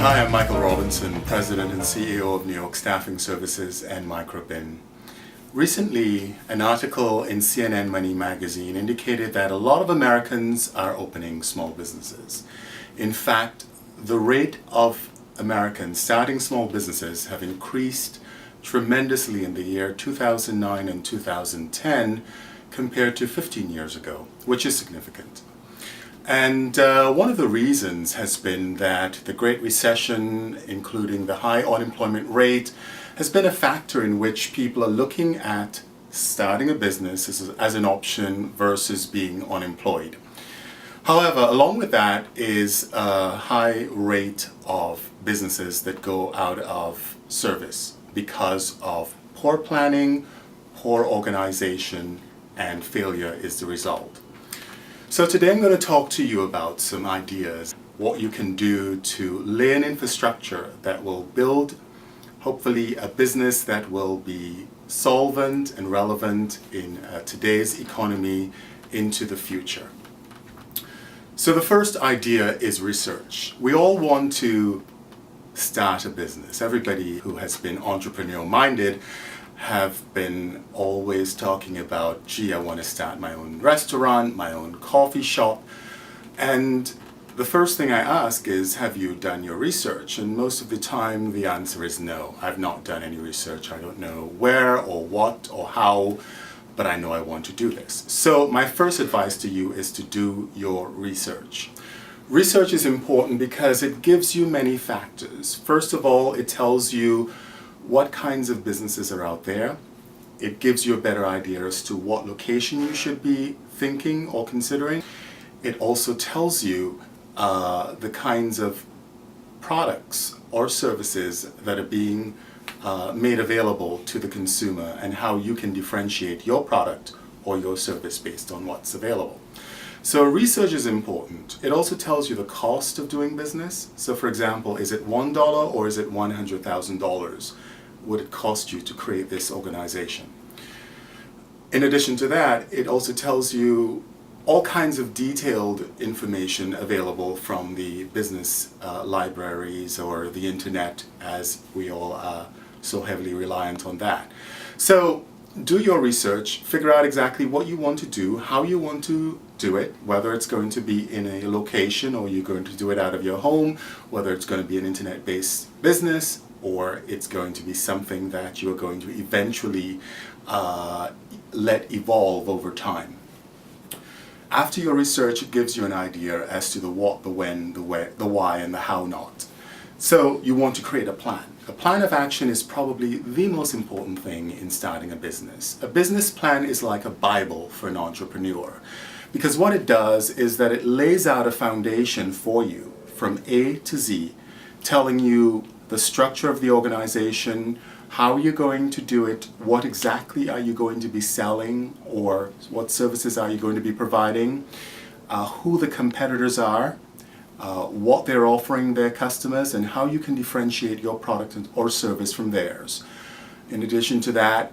Hi, I'm Michael Robinson, President and CEO of New York Staffing Services and Microbin. Recently, an article in CNN Money magazine indicated that a lot of Americans are opening small businesses. In fact, the rate of Americans starting small businesses have increased tremendously in the year 2009 and 2010 compared to 15 years ago, which is significant. And one of the reasons has been that the Great Recession, including the high unemployment rate, has been a factor in which people are looking at starting a business as an option versus being unemployed. However, along with that is a high rate of businesses that go out of service because of poor planning, poor organization, and failure is the result. So today I'm going to talk to you about some ideas, what you can do to lay an infrastructure that will build, hopefully, a business that will be solvent and relevant in today's economy into the future. So the first idea is research. We all want to start a business. Everybody who has been entrepreneurial-minded have been always talking about, gee, I want to start my own restaurant, my own coffee shop. And the first thing I ask is, have you done your research? And most of the time the answer is no. I've not done any research. I don't know where or what or how, but I know I want to do this. So my first advice to you is to do your research. Research is important because it gives you many factors. First of all, it tells you what kinds of businesses are out there. It gives you a better idea as to what location you should be thinking or considering. It also tells you the kinds of products or services that are being made available to the consumer and how you can differentiate your product or your service based on what's available. So research is important. It also tells you the cost of doing business. So for example, is it $1 or is it $100,000? Would it cost you to create this organization? In addition to that, it also tells you all kinds of detailed information available from the business libraries or the internet, as we all are so heavily reliant on that. So do your research, figure out exactly what you want to do, how you want to do it, whether it's going to be in a location or you're going to do it out of your home, whether it's going to be an internet-based business, or it's going to be something that you're going to eventually let evolve over time. After your research, it gives you an idea as to the what, the when, the where, the why, and the how not. So you want to create a plan. A plan of action is probably the most important thing in starting a business. A business plan is like a Bible for an entrepreneur, because what it does is that it lays out a foundation for you from A to Z, telling you the structure of the organization, how you're going to do it, what exactly are you going to be selling, or what services are you going to be providing, who the competitors are, what they're offering their customers, and how you can differentiate your product or service from theirs. In addition to that,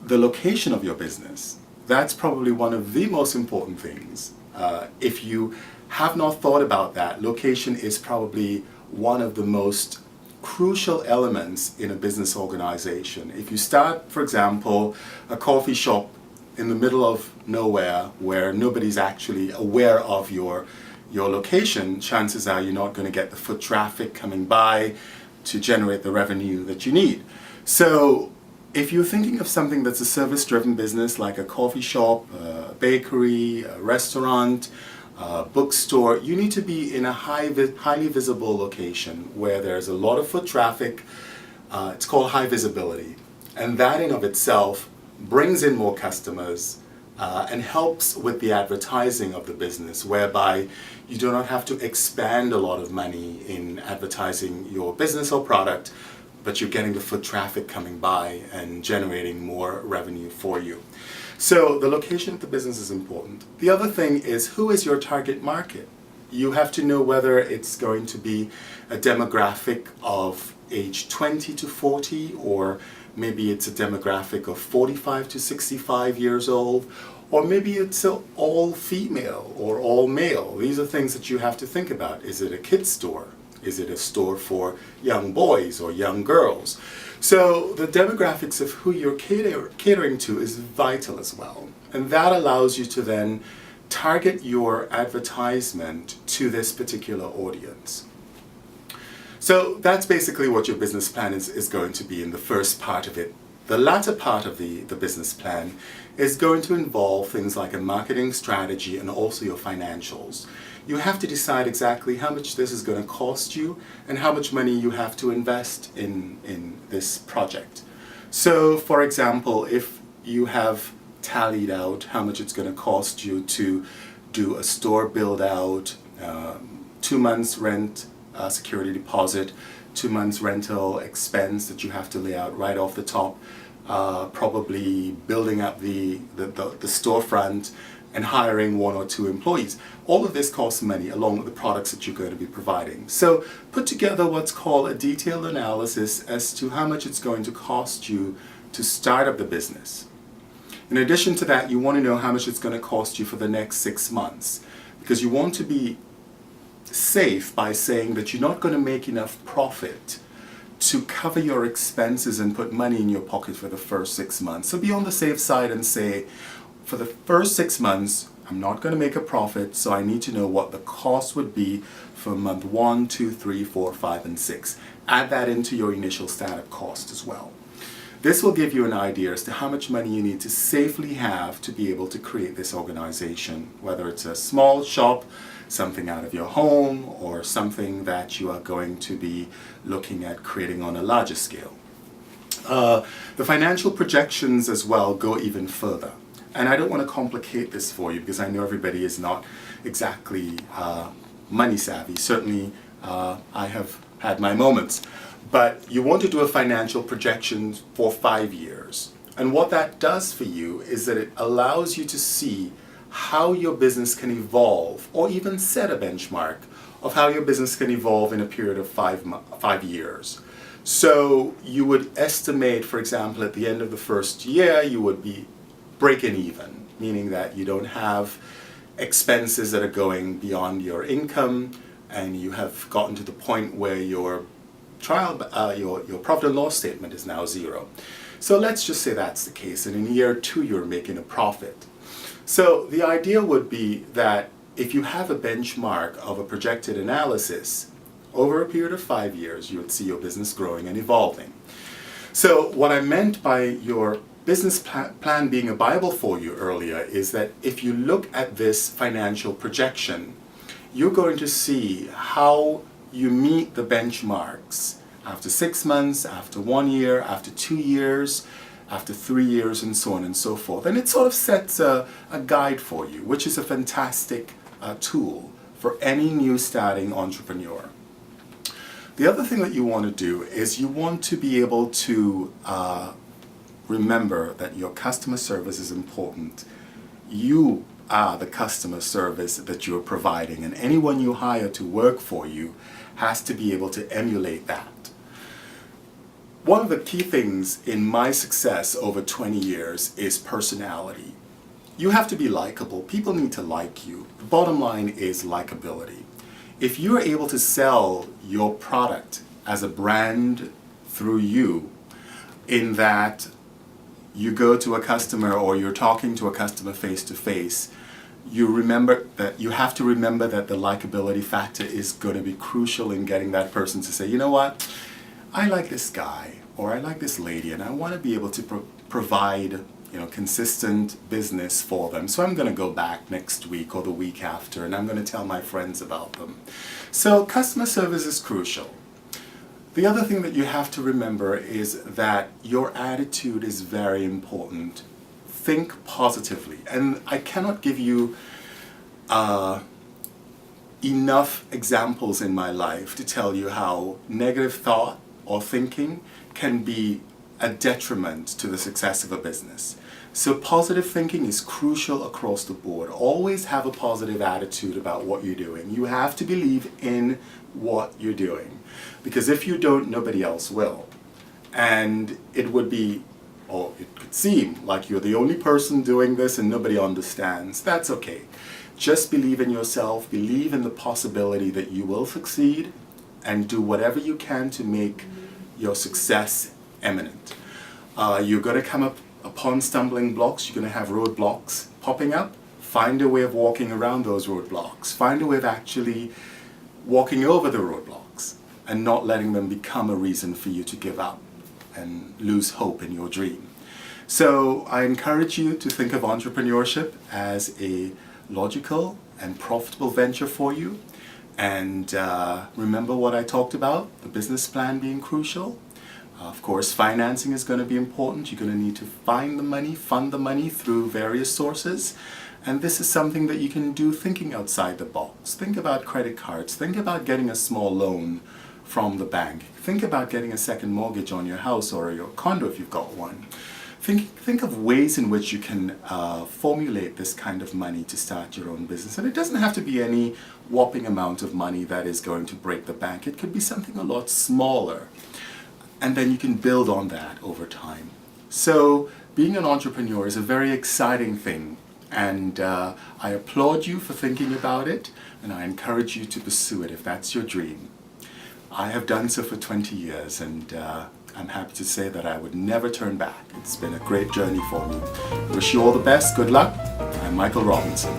the location of your business. That's probably one of the most important things. If you have not thought about that, location is probably one of the most crucial elements in a business organization. If you start, for example, a coffee shop in the middle of nowhere where nobody's actually aware of your location, chances are you're not going to get the foot traffic coming by to generate the revenue that you need. So if you're thinking of something that's a service-driven business like a coffee shop, a bakery, a restaurant, bookstore, you need to be in a highly visible location where there's a lot of foot traffic. It's called high visibility, and that in of itself brings in more customers and helps with the advertising of the business, whereby you do not have to expend a lot of money in advertising your business or product, but you're getting the foot traffic coming by and generating more revenue for you. So the location of the business is important. The other thing is, who is your target market? You have to know whether it's going to be a demographic of age 20 to 40, or maybe it's a demographic of 45 to 65 years old, or maybe it's all female or all male. These are things that you have to think about. Is it a kid's store? Is it a store for young boys or young girls? So the demographics of who you're catering to is vital as well. And that allows you to then target your advertisement to this particular audience. So that's basically what your business plan is going to be in the first part of it. The latter part of the business plan is going to involve things like a marketing strategy and also your financials. You have to decide exactly how much this is going to cost you and how much money you have to invest in this project. So, for example, if you have tallied out how much it's going to cost you to do a store build out, 2 months rent, security deposit, 2 months rental expense that you have to lay out right off the top, probably building up the storefront and hiring 1 or 2 employees. All of this costs money along with the products that you're going to be providing. So put together what's called a detailed analysis as to how much it's going to cost you to start up the business. In addition to that, you want to know how much it's going to cost you for the next 6 months, because you want to be safe by saying that you're not going to make enough profit to cover your expenses and put money in your pocket for the first 6 months. So be on the safe side and say, for the first 6 months, I'm not going to make a profit, so I need to know what the cost would be for month 1, 2, 3, 4, 5, and 6. Add that into your initial startup cost as well. This will give you an idea as to how much money you need to safely have to be able to create this organization, whether it's a small shop, something out of your home, or something that you are going to be looking at creating on a larger scale. The financial projections as well go even further. And I don't want to complicate this for you because I know everybody is not exactly money savvy. Certainly I have had my moments. But you want to do a financial projection for 5 years. And what that does for you is that it allows you to see how your business can evolve, or even set a benchmark of how your business can evolve in a period of 5 years. So you would estimate, for example, at the end of the first year, you would be breaking even, meaning that you don't have expenses that are going beyond your income, and you have gotten to the point where your profit and loss statement is now 0. So let's just say that's the case, and in year 2 you're making a profit. So the idea would be that if you have a benchmark of a projected analysis, over a period of 5 years you would see your business growing and evolving. So what I meant by your business plan being a Bible for you earlier is that if you look at this financial projection, you're going to see how you meet the benchmarks after 6 months, after 1 year, after 2 years, after 3 years, and so on and so forth. And it sort of sets a guide for you, which is a fantastic tool for any new starting entrepreneur. The other thing that you want to do is you want to be able to remember that your customer service is important. You are the customer service that you're providing, and anyone you hire to work for you has to be able to emulate that. One of the key things in my success over 20 years is personality. You have to be likable. People need to like you. The bottom line is likability. If you're able to sell your product as a brand through you, in that you go to a customer or you're talking to a customer face to face, you have to remember that the likability factor is going to be crucial in getting that person to say, you know what, I like this guy or I like this lady, and I want to be able to provide consistent business for them. So I'm going to go back next week or the week after, and I'm going to tell my friends about them. So customer service is crucial. The other thing that you have to remember is that your attitude is very important. Think positively. And I cannot give you enough examples in my life to tell you how negative thought or thinking can be a detriment to the success of a business. So positive thinking is crucial across the board. Always have a positive attitude about what you're doing. You have to believe in what you're doing, because if you don't, nobody else will. And it would be, or it could seem like you're the only person doing this and nobody understands. That's okay. Just believe in yourself, believe in the possibility that you will succeed, and do whatever you can to make your success imminent. You're going to come up upon stumbling blocks, you're going to have roadblocks popping up. Find a way of walking around those roadblocks. Find a way of actually walking over the roadblocks and not letting them become a reason for you to give up and lose hope in your dream. So I encourage you to think of entrepreneurship as a logical and profitable venture for you. And remember what I talked about, the business plan being crucial. Of course, financing is going to be important. You're going to need to find the money, fund the money through various sources. And this is something that you can do thinking outside the box. Think about credit cards. Think about getting a small loan from the bank. Think about getting a second mortgage on your house or your condo if you've got one. Think of ways in which you can formulate this kind of money to start your own business. And it doesn't have to be any whopping amount of money that is going to break the bank. It could be something a lot smaller. And then you can build on that over time. So being an entrepreneur is a very exciting thing. And I applaud you for thinking about it. And I encourage you to pursue it if that's your dream. I have done so for 20 years. And I'm happy to say that I would never turn back. It's been a great journey for me. Wish you all the best. Good luck. I'm Michael Robinson.